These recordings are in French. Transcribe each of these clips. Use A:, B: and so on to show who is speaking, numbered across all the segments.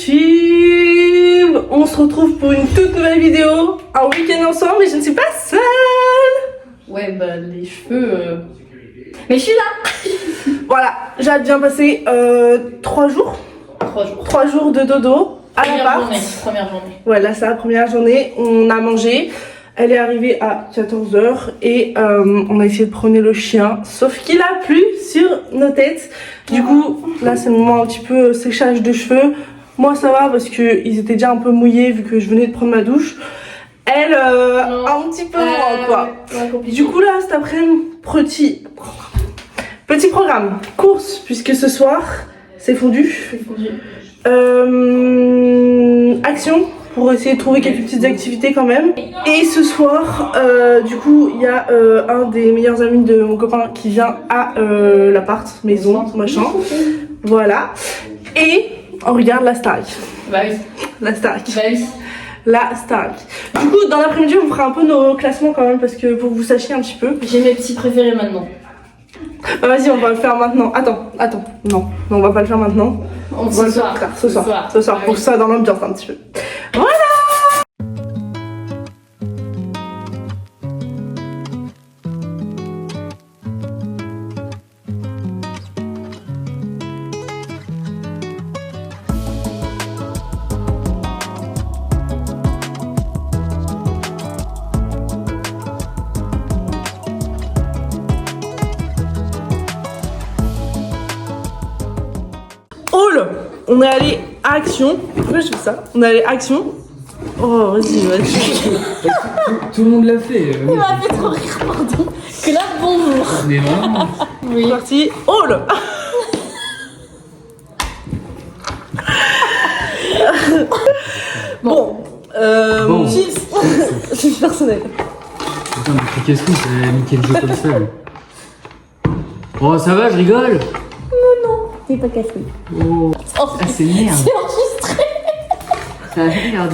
A: YouTube. On se retrouve pour une toute nouvelle vidéo. Un week-end ensemble, mais je ne suis pas seule.
B: Ouais, bah les cheveux... Mais je suis là.
A: Voilà, j'ai bien passé 3 jours. 3 jours de dodo à l'appart.
B: Première journée.
A: Ouais, là c'est la première journée. On a mangé. Elle est arrivée à 14h et on a essayé de promener le chien. Sauf qu'il a plu sur nos têtes. Du coup, là c'est le moment un petit peu séchage de cheveux. Moi ça va parce qu'ils étaient déjà un peu mouillés vu que je venais de prendre ma douche. Elle, un petit peu moins quoi.
B: Ouais,
A: Du coup là cet après-midi, petit programme. Course puisque ce soir c'est fondu. Action pour essayer de trouver quelques petites activités quand même. Et ce soir, du coup, il y a un des meilleurs amis de mon copain qui vient à l'appart, maison, machin. Voilà. Et on regarde la Starac.
B: Bah oui.
A: La Starac.
B: Bah oui.
A: La Starac. Du coup, dans l'après-midi, on fera un peu nos classements quand même parce que pour que vous sachiez un petit peu.
B: J'ai mes petits préférés maintenant.
A: Bah, vas-y, on va le faire maintenant. Attends. Non, on va pas le faire maintenant. On va le faire ce soir. Ce soir,
B: Ah
A: pour
B: oui.
A: que ça dans l'ambiance un petit peu. Voilà. Hall, on est allé à Action. Pourquoi je fais ça? On est allé à Action. Oh, vas-y.
C: Tout le monde l'a fait.
B: Il m'a fait trop rire, pardon. Que là, bonjour.
C: Mais vraiment.
B: Oui.
A: C'est parti. Hall. Bon.
C: Bon.
A: Chips. C'est personnel.
C: Putain, mais qu'est-ce que c'est niqué le jeu comme ça. Lui. Oh, ça va, je rigole.
B: T'es pas cassé.
C: Oh,
B: Oh,
C: ah, c'est merde.
B: c'est enregistré.
C: Ah, merde.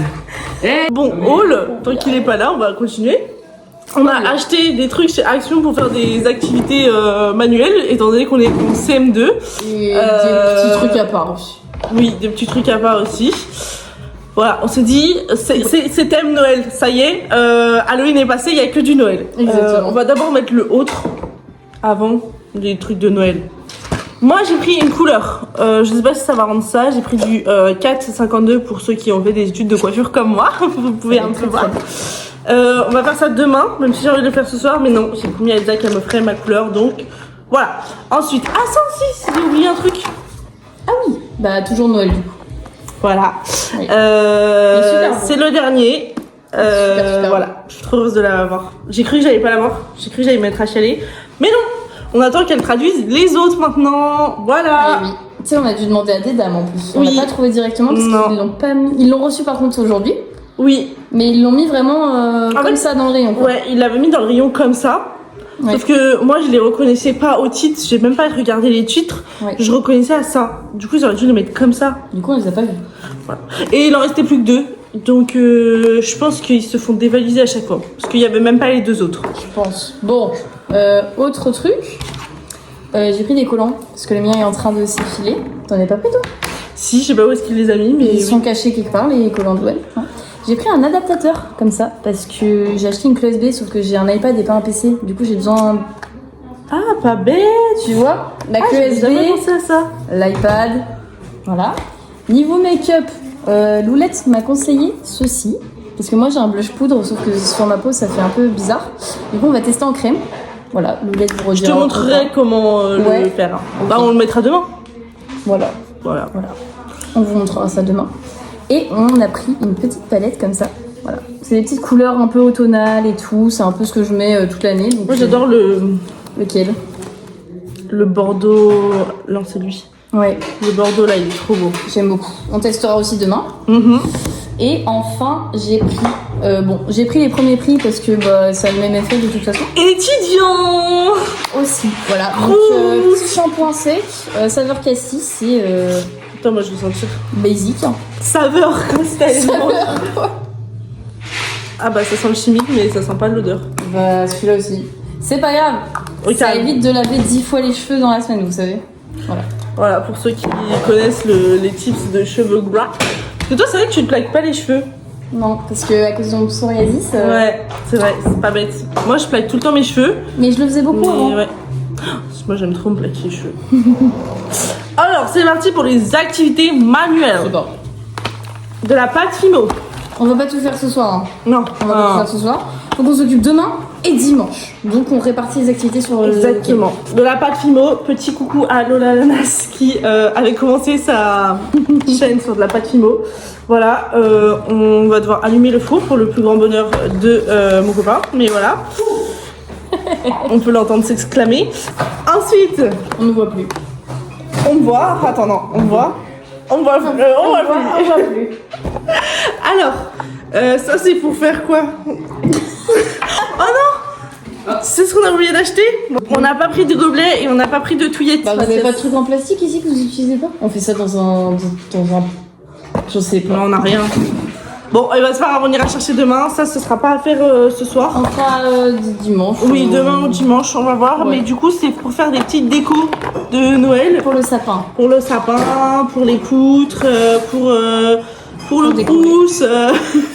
C: Eh
A: Bon, Hall, tant qu'il est pas là, on va continuer. On a acheté des trucs chez Action pour faire des activités manuelles, étant donné qu'on est en CM2.
B: Et des petits trucs à part aussi.
A: Oui, des petits trucs à part aussi. Voilà, on s'est dit, c'est thème Noël, ça y est, Halloween est passé, il n'y a que du Noël.
B: Exactement.
A: On va d'abord mettre le autre avant les trucs de Noël. Moi j'ai pris une couleur, je sais pas si ça va rendre ça, j'ai pris du 4,52 pour ceux qui ont fait des études de coiffure comme moi, vous pouvez un peu voir. On va faire ça demain, même si j'ai envie de le faire ce soir, mais non, j'ai promis à Elsa qu'elle me ferait ma couleur, donc voilà. Ensuite, ah ça aussi, j'ai oublié un truc.
B: Ah oui. Bah toujours Noël du coup.
A: Voilà.
B: Oui. super beau.
A: C'est le dernier.
B: Super.
A: Voilà, je suis trop heureuse de l'avoir. J'ai cru que j'allais pas l'avoir, j'ai cru que j'allais me mettre à chialer, mais non. On attend qu'elle traduise les autres maintenant. Voilà.
B: Oui. Tu sais, on a dû demander à des dames en plus. On
A: Oui.
B: l'a pas trouvé directement parce
A: Non.
B: qu'ils l'ont pas mis. Ils l'ont reçu par contre aujourd'hui,
A: Oui.
B: mais ils l'ont mis vraiment
A: En
B: comme
A: fait,
B: ça dans le rayon. Quoi.
A: Ouais, il l'avait mis dans le rayon comme ça.
B: Ouais.
A: Sauf que moi, je les reconnaissais pas au titre. J'ai même pas regardé les titres.
B: Ouais.
A: Je reconnaissais à ça. Du coup, j'aurais dû les mettre comme ça.
B: Du coup, on les a pas vus.
A: Voilà. Et il en restait plus que 2. Donc, je pense qu'ils se font dévaliser à chaque fois. Parce qu'il y avait même pas les 2 autres.
B: Je pense. Bon, autre truc. J'ai pris des collants parce que le mien est en train de s'effiler. T'en as pas pris toi?
A: Si, je sais pas où est-ce qu'il les a mis, mais.
B: Ils sont cachés quelque part, les collants de Noël. Hein. J'ai pris un adaptateur comme ça parce que j'ai acheté une clé USB sauf que j'ai un iPad et pas un PC. Du coup, j'ai besoin.
A: Ah, pas bête.
B: Tu vois, la clé
A: J'ai
B: USB,
A: jamais pensé à ça.
B: l'iPad. Voilà. Niveau make-up, Loulette m'a conseillé ceci. Parce que moi j'ai un blush poudre, sauf que sur ma peau ça fait un peu bizarre. Du coup, on va tester en crème. Voilà, Loulette vous
A: Je te
B: redira.
A: montrerai comment
B: Ouais.
A: le faire.
B: Ok.
A: Bah, on le mettra demain.
B: Voilà.
A: Voilà.
B: On vous montrera ça demain. Et on a pris une petite palette comme ça. Voilà. C'est des petites couleurs un peu automnales et tout. C'est un peu ce que je mets toute l'année. donc,
A: Moi, j'adore
B: Lequel?
A: le Bordeaux. Non, c'est lui.
B: Ouais,
A: Le Bordeaux, là, il est trop beau.
B: j'aime beaucoup. On testera aussi demain. Et enfin, j'ai pris les premiers prix parce que bah, ça a le même effet de toute façon.
A: Étudiant.
B: Aussi. Voilà. Donc, petit shampoing sec, saveur cassis, c'est
A: Putain, moi, je veux sentir.
B: basic. Hein.
A: Saveur, comme si t'allais demander.
B: Saveur.
A: Ah bah, ça sent le chimique, mais ça sent pas l'odeur.
B: Bah, celui-là aussi. C'est pas grave.
A: Ok.
B: Ça évite de laver 10 fois les cheveux dans la semaine, vous savez. Voilà.
A: Voilà, pour ceux qui connaissent les tips de cheveux gras. Parce que toi, c'est vrai que tu te plaques pas les cheveux.
B: Non, parce que à cause de mon psoriasis.
A: Ouais, c'est vrai, c'est pas bête. Moi, je plaque tout le temps mes cheveux.
B: Mais je le faisais beaucoup avant.
A: Mais ouais. Moi, j'aime trop me plaquer les cheveux. Alors, c'est parti pour les activités manuelles.
B: C'est bon.
A: De la pâte Fimo.
B: On va pas tout faire ce soir. Hein.
A: Non.
B: On va pas tout faire ce soir. Donc on s'occupe demain et dimanche. Donc on répartit les activités sur le.
A: Exactement. De la pâte Fimo, petit coucou à Lola Lanas qui avait commencé sa chaîne sur de la pâte Fimo. Voilà, on va devoir allumer le four pour le plus grand bonheur de mon copain. Mais voilà. On peut l'entendre s'exclamer. Ensuite,
B: On ne voit plus.
A: on voit. Attends, non, on voit. On voit plus.
B: On voit plus.
A: Alors, ça c'est pour faire quoi? Oh non! C'est ce qu'on a oublié d'acheter. On n'a pas pris de gobelet et on n'a pas pris de touillette.
B: Bah, vous avez pas de truc en plastique ici que vous utilisez pas? On fait ça dans un. Je sais pas.
A: Non, on n'a rien. Bon, il va se faire, on ira chercher demain. Ça, ce sera pas à faire ce soir.
B: On fera dimanche.
A: Oui, demain ou dimanche, on va voir.
B: Ouais.
A: Mais du coup, c'est pour faire des petites décos de Noël.
B: Pour le sapin.
A: Pour le sapin, pour les poutres, pour le
B: décorer.
A: trousse.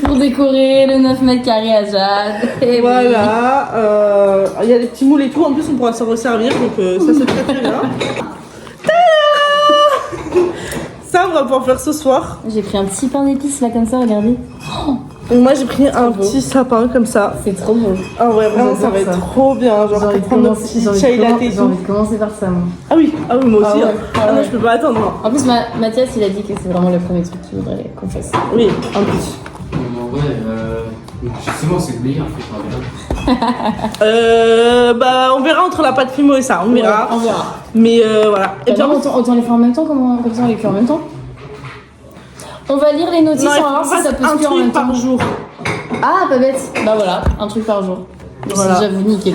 B: Pour décorer le 9 mètres carrés à Jade. Et
A: Voilà. Il y a des petits moules et tout. En plus, on pourra s'en resservir. Donc, ça, c'est très très bien. Ça, on va pouvoir faire ce soir.
B: J'ai pris un petit pain d'épices là comme ça, regardez.
A: Donc moi, j'ai pris un
B: beau.
A: petit sapin comme ça.
B: C'est trop beau.
A: Ah ouais, vraiment, ça
B: J'adore
A: va être
B: ça.
A: trop bien. Genre, on peut prendre notre petit chai latte et
B: j'ai
A: tout.
B: envie de commencer par ça, moi.
A: Ah oui, moi aussi.
B: Ah ouais,
A: hein.
B: ah
A: Ah non,
B: ouais.
A: je peux pas attendre. Moi.
B: En plus, Mathias, il a dit que c'est vraiment le premier truc qu'il voudrait qu'on fasse.
A: Oui, en plus.
C: En vrai, justement, c'est le meilleur, en fait,
A: Bah, on verra entre la pâte Fimo et ça. On verra.
B: Ouais, on verra.
A: Mais voilà. Et
B: Et
A: bien,
B: autant les faire en même temps, comme ça on les cuit en même temps. On va lire les notices,
A: non, il
B: on va voir
A: faut
B: si ça peut se
A: un
B: cuire en même
A: truc
B: temps.
A: par jour.
B: Ah, pas bête. Bah voilà, un truc par jour.
A: Voilà.
B: C'est déjà vous nickel.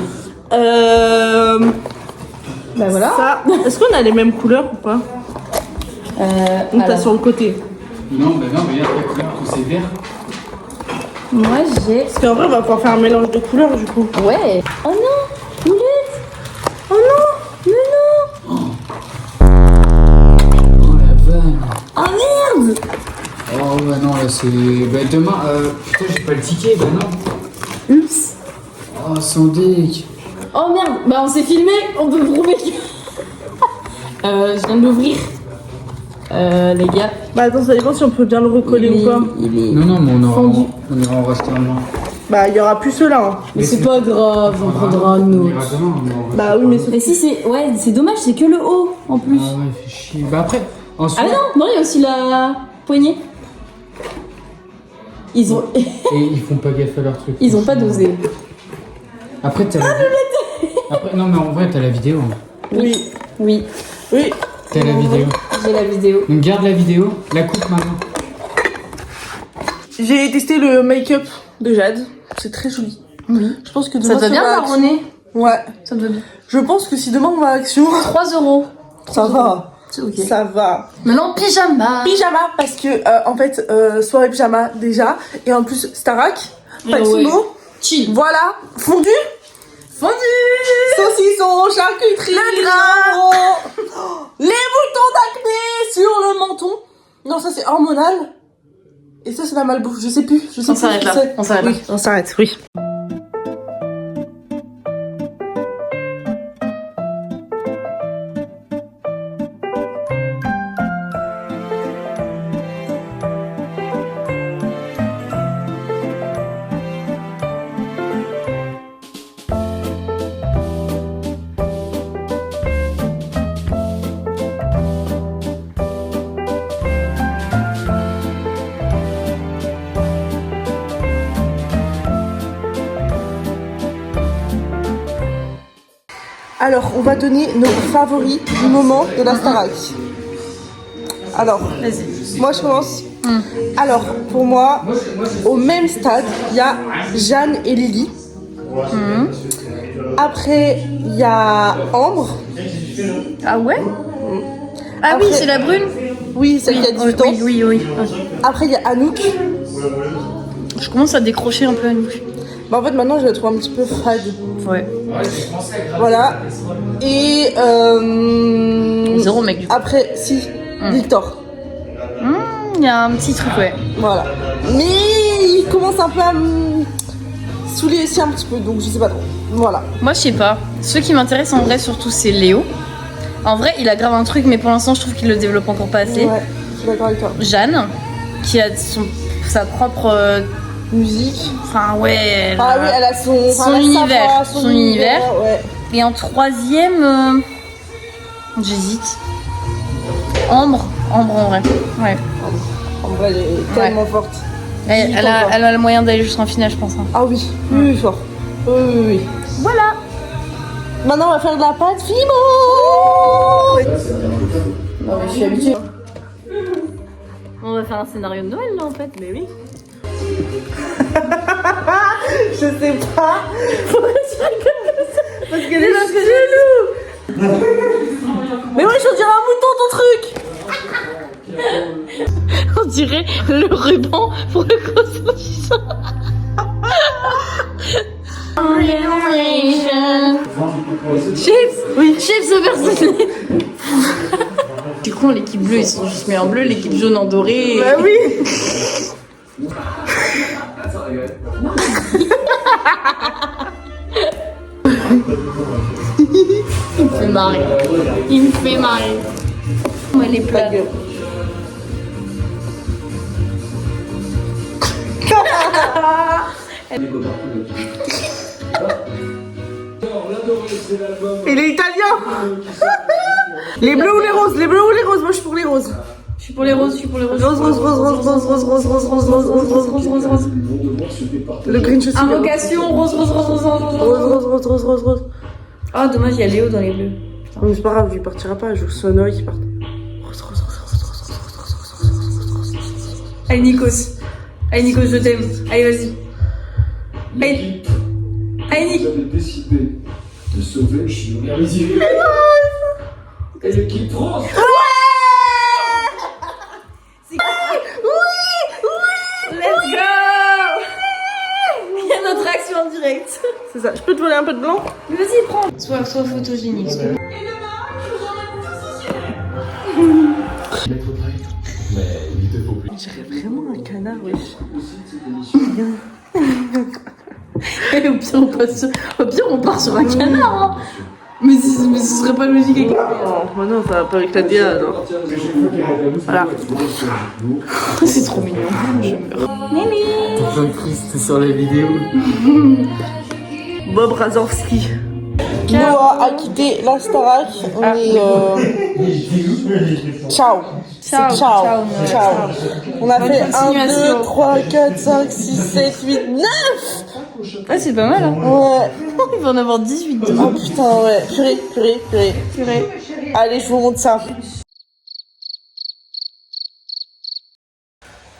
B: Bah voilà.
A: Ça, est-ce qu'on a les mêmes couleurs ou pas? Ou t'as
B: alors,
A: sur le côté?
C: Non, bah non, regarde la couleur, tout c'est vert.
B: moi j'ai.
A: Parce qu'en vrai, on va pouvoir faire un mélange de couleurs du coup.
B: Ouais. Oh non, Moulette.
A: Oh non!
B: Mais non.
C: Oh la vanne.
B: Oh merde.
C: Oh bah non, là c'est. Bah demain, putain, j'ai pas le ticket, bah non.
B: Oups.
C: Oh, sans deck.
B: Oh merde. Bah on s'est filmé, on peut prouver que. Je viens de l'ouvrir. Les gars.
A: Bah attends, ça dépend si on peut bien le recoller ou pas.
B: Il est
C: Non, mais
B: fondu.
C: on ira en racheter un blanc.
A: Bah, il y aura plus ceux-là. Hein.
B: Mais c'est pas grave, on prendra un
C: On
B: autre.
C: ira demain, on en
A: Bah oui, mais
B: Mais si c'est. Ouais, c'est dommage, c'est que le haut en plus.
C: Ah ouais, fait chier. Bah après, en soi.
B: Ah mais non, il y a aussi la poignée. Ils ont.
C: Et ils font pas gaffe à leur truc.
B: Ils ont pas dosé.
C: Après, t'as la. Après, non, mais en vrai, t'as la vidéo.
A: oui.
B: Oui,
A: Oui.
C: T'as la vidéo.
B: j'ai la vidéo.
C: Donc garde la vidéo, la coupe maintenant.
A: J'ai testé le make-up de Jade. C'est très joli.
B: Oui.
A: Je pense que
B: Ça
A: demain,
B: te va bien,
A: va à
B: marronné?
A: Action. Ouais.
B: Ça te va bien.
A: Je pense que si demain on va à Action,
B: 3 €.
A: ça va.
B: C'est ok.
A: Ça va.
B: Maintenant, pyjama.
A: Pyjama, parce que en fait, soirée pyjama déjà. Et en plus, Starak,
B: Ouais.
A: Patimo.
B: Chill.
A: Voilà. Fondu.
B: Fondu.
A: Saucisson, charcuterie,
B: Le gras.
A: jambon, les boutons d'acné sur le menton. Non, ça c'est hormonal. Et ça c'est la malbouffe, je sais plus. Je sais
B: On
A: plus
B: s'arrête
A: ce
B: là,
A: que c'est.
B: on s'arrête
A: Oui, on s'arrête, oui. Alors, on va donner nos favoris du moment de la Starac. Alors,
B: Vas-y.
A: moi je commence. Alors, pour moi, au même stade, il y a Jeanne et Lily. Après, il y a Ambre.
B: Ah ouais? Ah
A: Après-
B: oui, c'est la brune?
A: Oui, celle qui a 18 ans.
B: Oui.
A: Après, il y a Anouk.
B: Je commence à décrocher un peu à nous.
A: Bah, en fait, maintenant, je la trouve un petit peu fade.
B: Ouais.
A: Voilà. Et
B: 0 mec du coup.
A: après, si, Victor.
B: Il y a un petit truc, ouais.
A: Voilà. Mais il commence un peu à me saouler aussi un petit peu, donc je sais pas trop. Voilà.
B: Moi, je sais pas. Ceux qui m'intéressent en vrai, surtout, c'est Léo. En vrai, il a grave un truc, mais pour l'instant, je trouve qu'il le développe encore pas assez.
A: Ouais, je suis d'accord avec toi.
B: Jeanne, qui a sa propre
A: Musique.
B: enfin, ouais.
A: Ah oui, elle a son
B: univers. Son univers.
A: Ouais.
B: Et en troisième, j'hésite. Ambre en vrai. Ouais.
A: En vrai, elle est tellement forte.
B: Elle a le moyen d'aller jusqu'en finale, je pense. Hein.
A: Ah oui, oui, fort. Oui.
B: Voilà.
A: Maintenant, on va faire de la pâte Fimo.
B: Non, mais je suis habituée. On va faire un scénario de Noël, là, en fait. Mais oui.
A: Je sais pas. Pourquoi tu rigoles comme ça? Parce qu'elle est chelou. Mais ouais, je dirais un mouton ton truc.
B: On dirait le ruban pour le cosmotion. Chips. Oui. Chips au personnel. C'est con, l'équipe bleue, ils sont juste mis en bleu, l'équipe jaune en doré.
A: Bah oui.
B: Il me fait marrer. Il me fait marrer. Ouais, les plats.
A: Il est italien. Les bleus ou les roses? Les bleus ou les roses? Moi je suis pour les roses.
B: Je suis pour les roses, je suis pour les roses.
A: Rose. Le Grinch aussi.
B: Invocation, rose.
A: Rose.
B: Ah, dommage, il y a Léo dans les bleus.
A: Mais c'est pas grave, il partira pas, je veux que ce soit Noël qui parte.
B: Allez, Nikos, je t'aime. Allez, vas-y. Allez, Nick.
D: J'avais décidé de sauver le chien. Et l'équipe France.
B: Let's go. Il y a notre action en direct.
A: C'est ça, je peux te voler un peu de blanc?
B: Mais vas-y, prends. Sois photogénique.
A: On dirait vraiment un canard, wesh.
B: Au pire, on part sur un canard. Hein. Mais ce serait pas logique avec
A: Oh, non, ça va pas avec la DA alors. Voilà.
B: C'est trop mignon. Je meurs.
C: Jean Christ sur la vidéo.
A: Bob Razorski. Noah a quitté la Starac. On est. Ciao.
B: Ciao.
A: C'est ciao. On a fait 1, 2, 3, 4, 5, 6, 7, 8, 9.
B: Ah, c'est pas mal. Hein.
A: Ouais.
B: Il va en avoir 18.
A: Oh putain, ouais. Purée. Allez, je vous montre ça.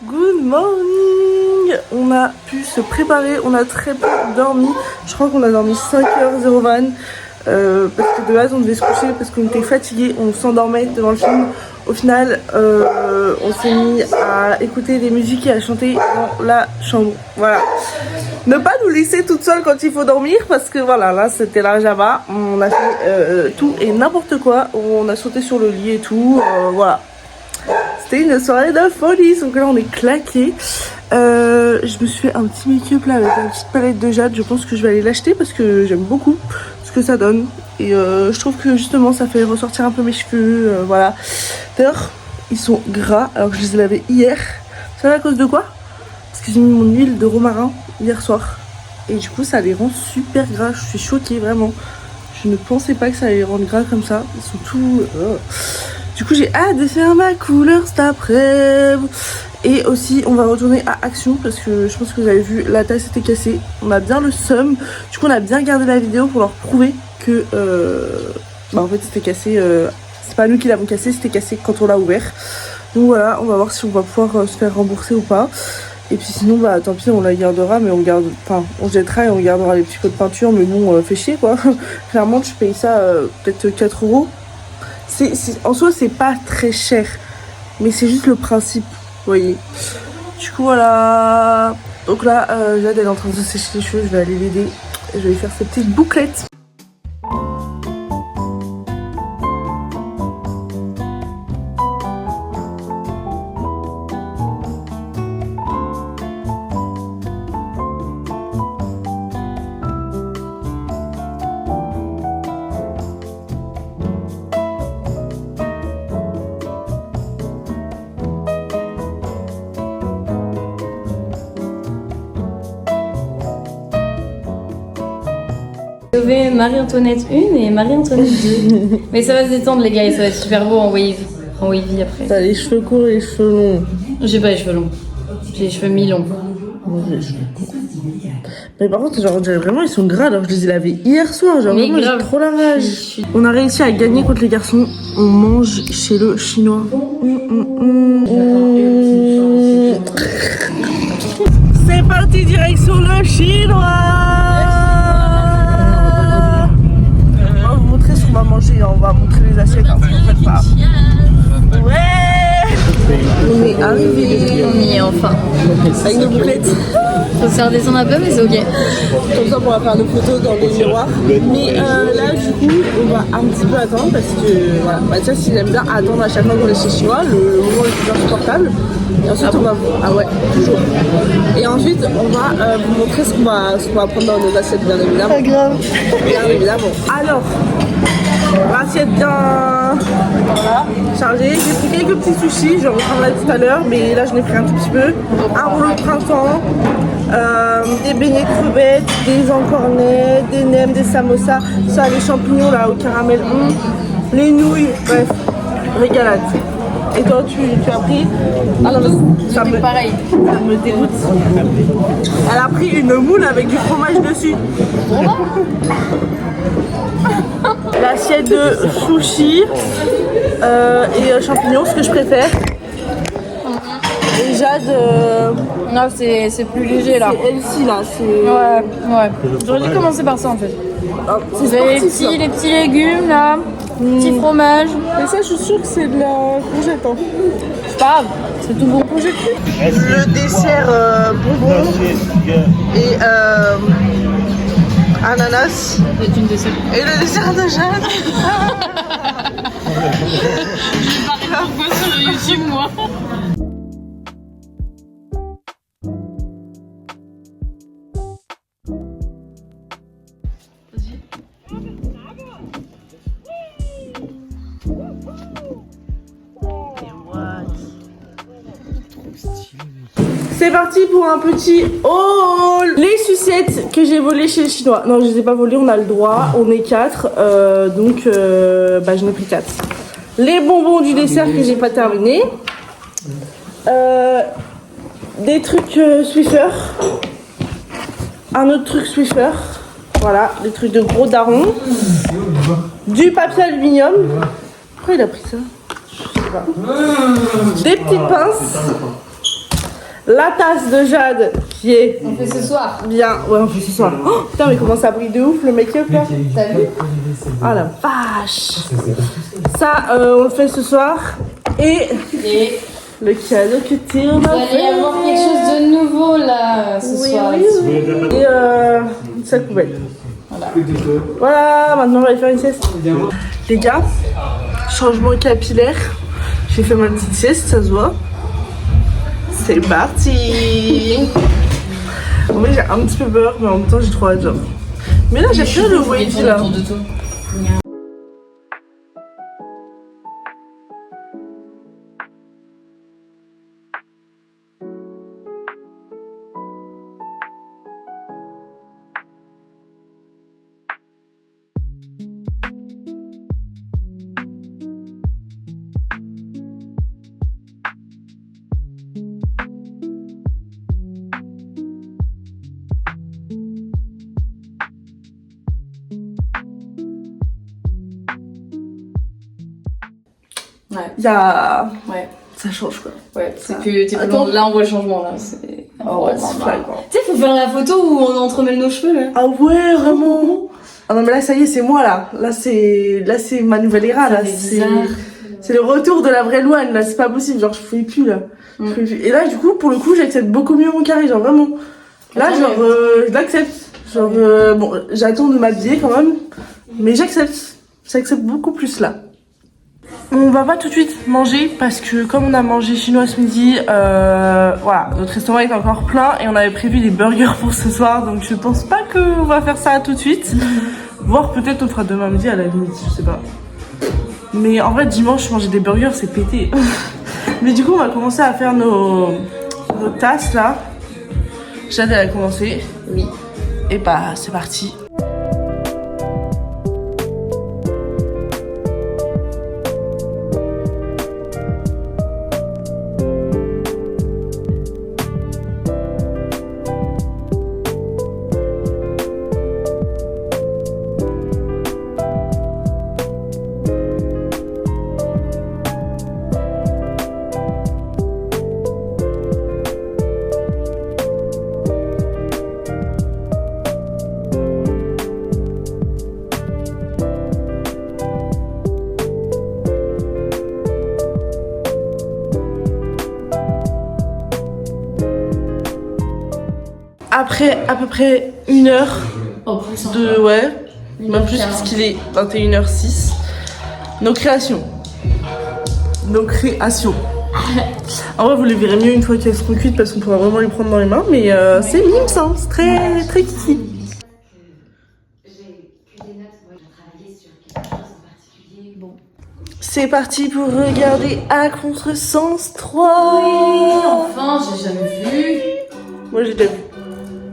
A: Good morning. On a pu se préparer, on a très peu dormi. Je crois qu'on a dormi 5h01 parce que de base on devait se coucher parce qu'on était fatigués, on s'endormait devant le film. Au final, on s'est mis à écouter des musiques et à chanter dans la chambre. Voilà. Ne pas nous laisser toutes seules quand il faut dormir parce que voilà, là c'était la Java. On a fait tout et n'importe quoi. On a sauté sur le lit et tout. Voilà. C'était une soirée de folie. Donc là on est claqués. Je me suis fait un petit make-up là avec une petite palette de jade. Je pense que je vais aller l'acheter parce que j'aime beaucoup ce que ça donne. Et je trouve que justement ça fait ressortir un peu mes cheveux. Voilà. D'ailleurs, ils sont gras alors que je les ai lavés hier. Vous savez à cause de quoi? Parce que j'ai mis mon huile de romarin hier soir. Et du coup ça les rend super gras. Je suis choquée vraiment. Je ne pensais pas que ça allait les rendre gras comme ça. Ils sont tout... Du coup j'ai hâte de faire ma couleur cet après. Et aussi on va retourner à Action parce que je pense que vous avez vu la taille s'était cassée. On a bien le seum. Du coup on a bien gardé la vidéo pour leur prouver que en fait c'était cassé. C'est pas nous qui l'avons cassé, c'était cassé quand on l'a ouvert. Donc voilà, on va voir si on va pouvoir se faire rembourser ou pas. Et puis sinon bah tant pis, on la gardera, mais on jettera et on gardera les petits pots de peinture, mais bon fait chier quoi. Clairement je paye ça peut-être 4 €. En soi c'est pas très cher, mais c'est juste le principe, vous voyez. Du coup voilà. Donc là Jade elle est en train de se sécher les cheveux, je vais aller l'aider et je vais lui faire ses petites bouclettes.
B: sauver Marie-Antoinette 1 et Marie-Antoinette 2. Mais ça va se détendre les gars et ça va être super beau en wavy après.
A: T'as les cheveux courts et les cheveux longs.
B: J'ai pas les cheveux longs. J'ai les cheveux mi-longs.
A: Mais par contre, genre, vraiment, ils sont gras alors que je les ai lavés hier soir. Genre,
B: Mais
A: vraiment, j'ai
B: grave.
A: trop la rage. On a réussi à gagner contre les garçons. On mange chez le chinois. C'est parti, direction le chinois. On va vous montrer ce qu'on va manger. On va montrer les assiettes. Hein, vous faites pas. Ouais. On est arrivé.
B: On y est enfin.
A: Avec nos boulettes.
B: Faut se faire descendre un peu mais c'est ok.
A: Comme ça, on pourra faire nos photos dans les miroirs. Mais là, du coup, on va un petit peu attendre parce que, voilà, Mathias, il aime bien attendre à chaque fois qu'on est chez Chinois, le moment le plus insupportable. Et ensuite, on va... Ah ouais, toujours. Et ensuite, on va vous montrer ce qu'on va prendre dans nos assiettes, bien évidemment. Pas grave. Bien évidemment. Alors, l'assiette bien chargée. J'ai pris quelques petits sushis, je reprendrai tout à l'heure, mais là, je l'ai pris un tout petit peu. Un rouleau de printemps. Des beignets de crevettes, des encornets, des nems, des samosas, ça, les champignons là au caramel, les nouilles, bref, régalade. Et toi, tu as pris? Ah non, ça me dégoûte. Elle a pris une moule avec du fromage dessus. L'assiette de sushi et champignons, ce que je préfère. Et Jade,
B: Non, c'est plus léger là.
A: c'est elle-ci là, c'est...
B: Ouais. J'aurais dû commencer par ça en fait.
A: C'est
B: Vous avez
A: sportif, ça.
B: les petits légumes là, petit fromage.
A: Mais ça, je suis sûre que c'est de la courgette. Hein.
B: C'est pas grave, c'est tout bon.
A: Le dessert bonbon et ananas.
B: C'est une dessert.
A: Et le dessert de Jade.
B: Sur YouTube moi.
A: C'est parti pour un petit haul. Les sucettes que j'ai volées chez le chinois. Non, je les ai pas volées, on a le droit. On est 4, donc je n'ai pris 4. Les bonbons du dessert que j'ai pas terminé. Des trucs Swiffer. Un autre truc Swiffer. Voilà, des trucs de gros darons. Du papier aluminium. Pourquoi il a pris ça? Je sais pas. Des petites pinces. La tasse de Jade qui est
B: On fait ce soir.
A: bien. Ouais, on fait ce soir. Oh, putain, mais comment ça brille de ouf le make-up là.
B: T'as vu?
A: Ah la vache. Ça, on le fait ce soir. Et
B: Et
A: le cadeau que tu
B: il va y avoir quelque chose de nouveau là ce soir.
A: Et cette poubelle. Voilà, maintenant on va aller faire une sieste. Les gars, changement capillaire. J'ai fait ma petite sieste, ça se voit. C'est parti. En vrai, j'ai un petit peu peur, mais en même temps, j'ai trop hâte. Genre. Mais là, j'aime bien le wavy là.
B: Ouais.
A: Il y a...
B: Ouais.
A: Ça change quoi.
B: Ouais, c'est que t'es
A: Attends.
B: là on voit le changement là. C'est...
A: Oh ouais, c'est flagrant.
B: Tu sais, faut faire la photo où on entremêle nos cheveux là.
A: Ah ouais, vraiment. Ah non mais là ça y est, c'est moi là. Là c'est ma nouvelle era là. C'est le retour de la vraie Louane là. C'est pas possible. Genre je pouvais plus là. Je pouvais plus. Et là du coup pour le coup j'accepte beaucoup mieux mon carré. Genre vraiment. Là genre je l'accepte. Genre bon j'attends de m'habiller quand même. Mais j'accepte. J'accepte beaucoup plus là. On va pas tout de suite manger parce que comme on a mangé chinois ce midi, voilà, notre restaurant est encore plein et on avait prévu des burgers pour ce soir, donc je pense pas qu'on va faire ça tout de suite. Voire peut-être on fera demain midi à la limite, je sais pas. Mais en vrai dimanche manger des burgers c'est pété. Mais du coup on va commencer à faire nos tasses là. Jade elle a commencé.
B: Oui.
A: Et bah c'est parti. après à peu près 1 heure
B: Oh, plus
A: de... Ouais, même plus
B: 1h15.
A: parce qu'il est 21h06. Nos créations. Nos créations. En vrai, vous les verrez mieux une fois qu'elles seront cuites parce qu'on pourra vraiment les prendre dans les mains. Mais c'est mime, ça. C'est très, très kiki. C'est parti pour regarder à Contresens 3.
B: Enfin, j'ai jamais vu.
A: Moi, j'ai déjà vu.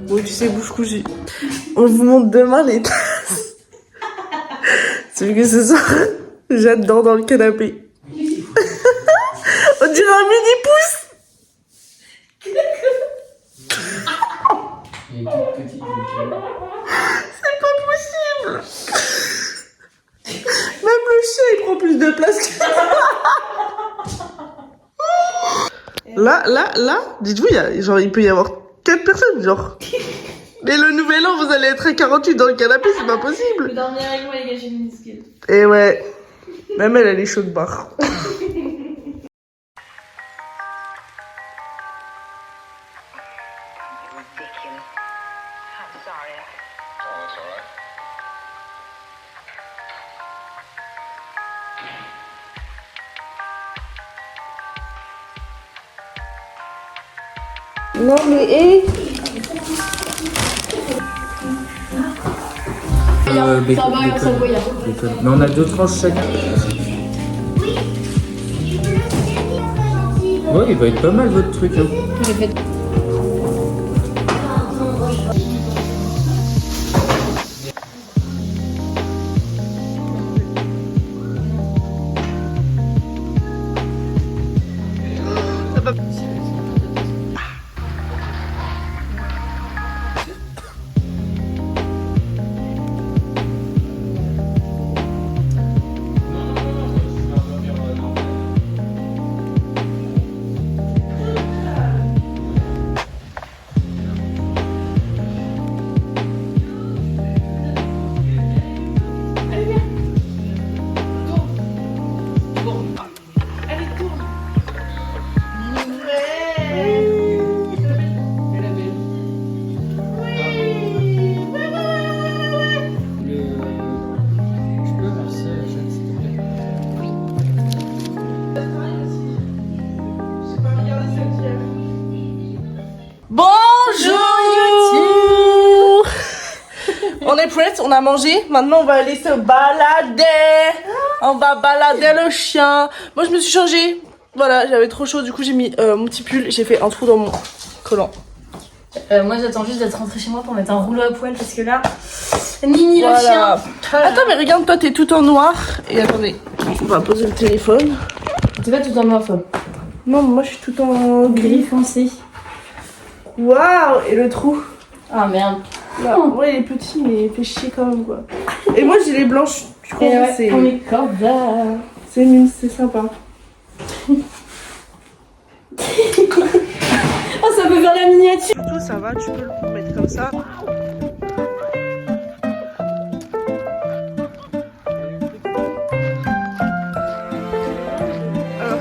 A: Oui, tu sais, bouche cousue. On vous montre demain les tasses. C'est vu que ce soir, j'adore dans le canapé. On dirait un mini-pouce.
C: Il est tout petit.
A: C'est pas possible. Même le chat, il prend plus de place que... Là, dites-vous, il peut y avoir 4 personnes, genre. Mais le nouvel an, vous allez être à 48 dans le canapé, c'est pas possible.
B: Dormir avec moi, les gars, j'ai une minuscule.
A: Et ouais, même elle est chaude barre.
E: Ridiculous. I'm sorry.
D: Oh, that's all right.
A: Non mais hé.
C: Mais on a 2 tranches chacun. Ouais, il va être pas mal votre truc. Hein.
A: Bonjour. On est prêts, on a mangé. Maintenant, on va aller se balader. On va balader le chien. Moi, je me suis changée. Voilà, j'avais trop chaud. Du coup, j'ai mis mon petit pull. J'ai fait un trou dans mon collant.
B: Moi, j'attends juste d'être rentrée chez moi pour mettre un rouleau à poil parce que là, Nini le
A: Voilà.
B: chien.
A: Attends, mais regarde, toi, t'es tout en noir. Et attendez, on va poser le téléphone.
B: T'es pas tout en noir, femme.
A: Non, moi, je suis tout en
B: Gris foncé.
A: Waouh. Et le trou.
B: Ah merde.
A: Là, ouais, il est petit, mais il fait chier quand même, quoi. Et moi, j'ai les blanches. Je crois que c'est...
B: on est corda.
A: C'est mime, c'est sympa.
B: Oh, ça peut faire la miniature.
A: Surtout, ça va, tu peux le mettre comme ça. Alors,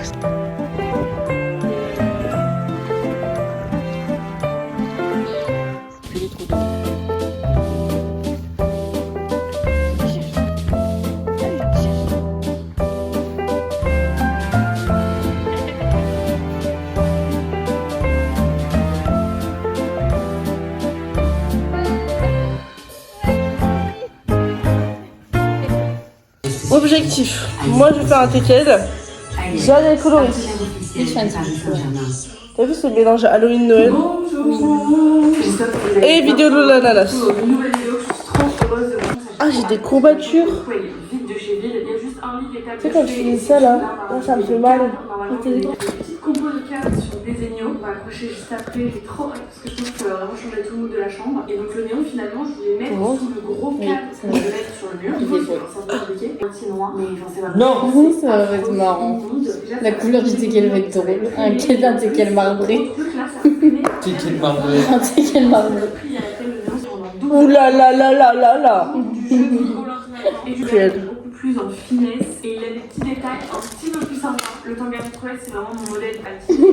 A: objectif. Moi, je vais faire un teckel. J'adore les coloris. T'as vu ce mélange Halloween-Noël? Et vidéo de l'ananas. Ah, j'ai des courbatures. Tu sais, quand je faisais ça là, ça me fait mal.
F: Petite compo de cartes sur des néons, on va accrocher juste après. J'ai trop hâte parce que je pense que ça va vraiment changer tout le mood de la chambre. Et donc le néon finalement, je voulais mettre sous le gros cadre que je vais mettre sur le mur. C'est un peu compliqué. Moitié noir, mais enfin c'est pas
B: Non, ça va être marrant. La couleur du teckel va être drôle. Un teckel marbré.
C: Teckel marbré.
B: Un teckel marbré.
A: Ouh là là là là là là.
F: Et je vais être beaucoup plus en finesse et il a des petits détails un petit peu plus sympas. Le Tangami Trouet, c'est vraiment mon modèle ultime.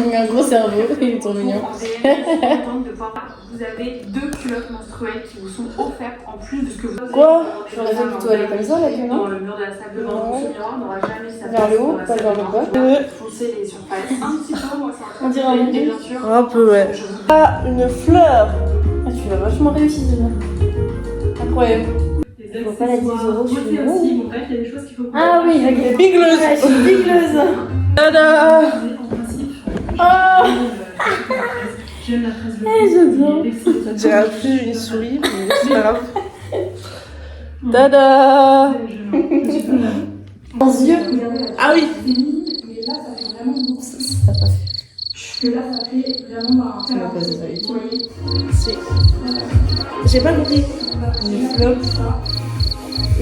B: Il a un gros cerveau, il est trop mignon.
F: En DM, je suis contente de pouvoir. Vous avez 2 culottes menstruelles qui vous sont offertes en plus de ce que vous avez.
A: Quoi?
B: J'aurais fait plutôt aller comme ça, la queue, non?
F: Dans le mur de la salle de bain, donc ce miroir n'aura jamais sa
B: Vers le haut,
F: place dans la
B: pas
F: salle
B: vers
F: de
B: le
F: bain.
B: bas.
F: Foncez les surfaces un petit peu, moi c'est
B: On dirait un
F: et
B: bonbon.
F: bien sûr.
A: Un peu, ouais. Ah, une fleur.
B: Ah, tu l'as vachement réussi, celle-là. Incroyable.
F: Les
B: Faut pas la 10 €,
F: accessoires,
B: je suis
F: beauté
B: là.
F: aussi. Bon, bref, il y a des choses qu'il faut.
B: Ah oui, avec les
A: Bigleuse.
B: Ah, je suis bigleuse.
A: Tada.
F: En principe.
B: Oh,
F: J'aime la phrase.
B: j'adore.
A: On dirait plus une souris, mais c'est pas grave. Tada.
B: Dans yeux.
A: Ah oui.
B: T'as pas fait.
F: Que là, ça fait vraiment
B: Tu m'as posé ça avec toi.
A: C'est... J'ai pas compris.
B: Une flop.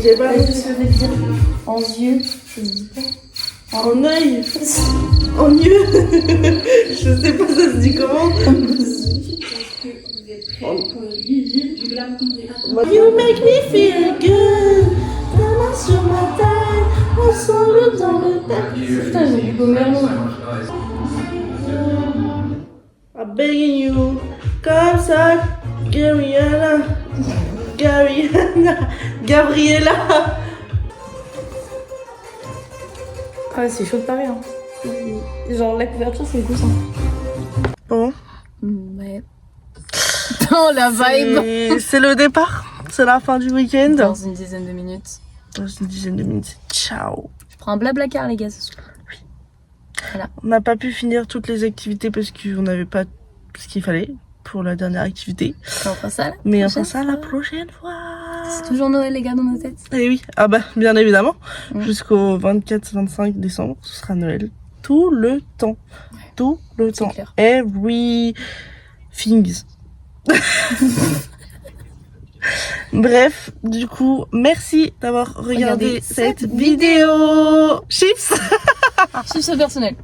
A: J'ai pas compris.
B: Qu'est-ce que je veux dire? En yeux, je ne dis pas.
A: En œil. En yeux. Je sais pas, ça se dit comment. You make me feel good. Ta main sur ma taille. Ensemble dans le tapis.
B: Putain, j'ai du Gomernon.
A: I'm begging you. Comme ça. Gabriella.
B: Ah, c'est chaud de Paris, hein. Genre, la couverture, c'est cousin.
A: Bon.
B: Ouais. Oh, la vibe.
A: C'est le départ. C'est la fin du week-end.
B: Dans une dizaine de minutes.
A: Dans une dizaine de minutes. Ciao.
B: Je prends un blabla car, les gars, ce soir.
A: On n'a pas pu finir toutes les activités parce qu'on n'avait pas ce qu'il fallait pour la dernière activité.
B: On fera ça, là.
A: Mais on
B: prochaine
A: fera ça la
B: fois.
A: prochaine fois.
B: C'est toujours Noël, les gars, dans nos têtes.
A: Et oui, ah bah bien évidemment.
B: Mm.
A: Jusqu'au 24-25 décembre, ce sera Noël. Tout le temps. Tout le
B: C'est
A: temps.
B: clair.
A: Everything. Bref, du coup, merci d'avoir regardé
B: Regardez
A: cette
B: cette
A: vidéo. Chips.
B: Chiffre personnel.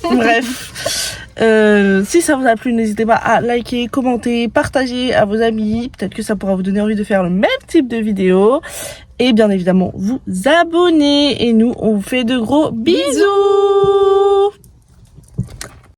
A: Bref, si ça vous a plu, n'hésitez pas à liker, commenter, partager à vos amis. Peut-être que ça pourra vous donner envie de faire le même type de vidéo. Et bien évidemment, vous abonner. Et nous, on vous fait de gros bisous.